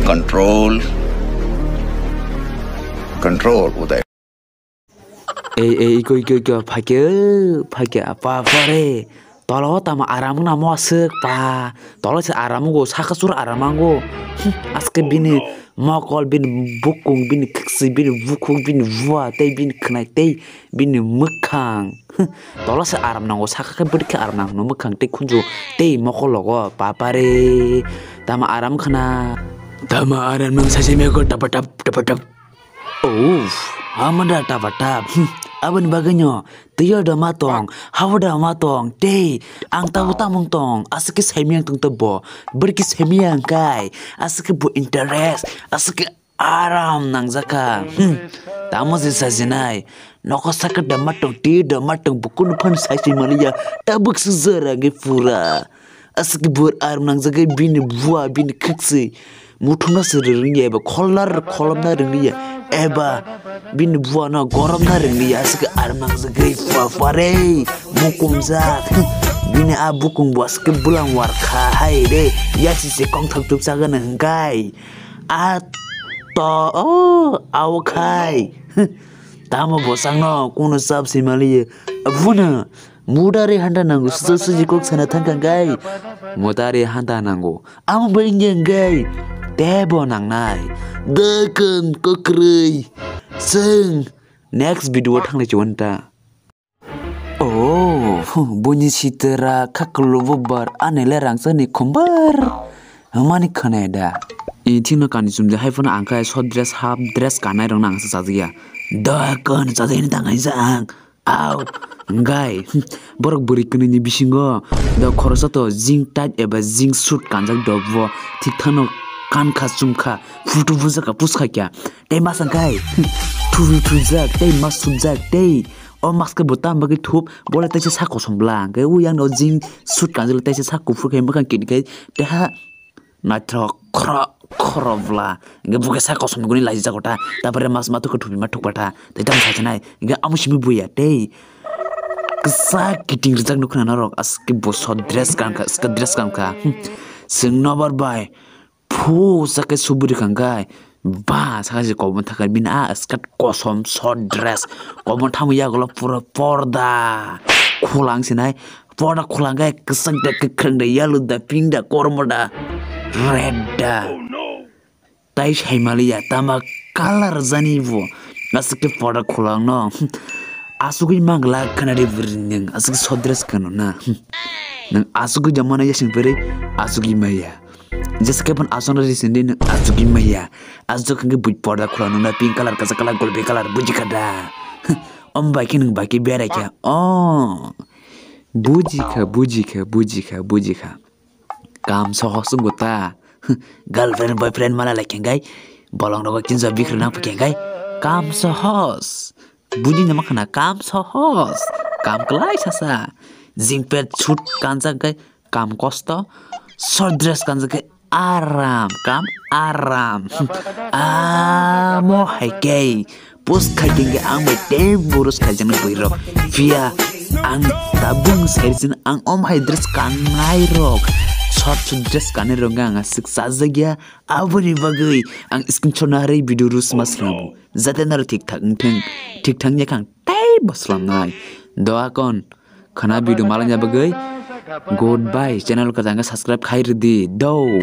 control udah. Iko pake apa re tolo tama aramu namo asek pa tolo se aramu go sakasur aramango aske bini mokol bini bukung bini kiksi bini bukung bini vua tei bini knai tei bini mekang tolo se aram nango sakake berke aram nang no mekang tei kunju tei mokol logo papare tama aram khana tama aram nang sase meko tapatap Amada tapatap aban baganyo tiyo da matong hawada matong tei ang tahu tamong tong asake semiang tong tebo berki semiang kai asake bu interest asake aram nang zaka tamo se sajenai noko saka da matong ti da matong bukun phan sai malia tabuk suzara ge pura asake bur aram nang zaka bini bua bini kiksi muthuna sirringi eba kolomna ringi eba bin buana gorom na ringi asik armang zagai fare mukum zak bin abukung buas ke bulang war khai de ya si se kong thak tup saga nang kai ato aw khai tamo bosang no kuno sab simali abuna mudare handa nangu suji kok sana thang kai mudare handa nangu am bengeng gai Debo nang nai deken kokrei seng next video thang le chonta bunyi sitera kaklu bubar anele rangsa ni khombar mani khaneda ithina kani sumje haifona angkai short dress half dress kanai rong nang sa sajiya deken sajai ni tangai sang aw ngai borok buri kini ni bisingo da khorosa to jing tight eba jing suit kanjak dobwo thik thano kan kha sumkha futu buza ka puskha kya tei masangkai tu jak tei masum jak tei o maske botam bagi thup bola tei sa ko somblang ke uyang no jing sut kan jel tei sa ku fur kai makan kin kai teha na tro krovla nge buke sa ko somguni lai jakota tapare mas matu ko thupi matuk pata tei tam sa janai nge amushimi buya tei ksa kiting rijak nukna narok aske boso dress kan ka sing nobar bai fu sake suburi kangkai ba sakasi komon thakai bina skat kosom short dress komon thamu ya golo pura porda khulang sinai porda khulang gai kesang da kekrang da yellow da pink da kormoda red da tai himalaya tama color zanivo nasake porda khulang no asugui mangla kanari virning asuk short dress kanu na nang asugui jamana yasing pere asugi maya Jaske pun asona risinde azuki maya azuk nge buj porda khulanu na pink color kasa color golbe color buji kada baki bere kya buji kha kam sohosung gota girlfriend boyfriend mala lakengai bolong rogo kinza bikrna pakengai kam sohos buji nama khana kam sohos kam klai sasa jingpet chut kanjak gai kam kosto short dress kanjak gai aram mo haikei pus kajing ang may burus kajang buiro via ang tabung sairin ang hai dress kanai rok short dress kanai ronga ang siksa jagya abuni bagai ang skin chonare bidurus maslamu zatenar tik thang nya kang tai baslam nai doakon khana video malanya bagai goodbye channel ka janga subscribe khair di do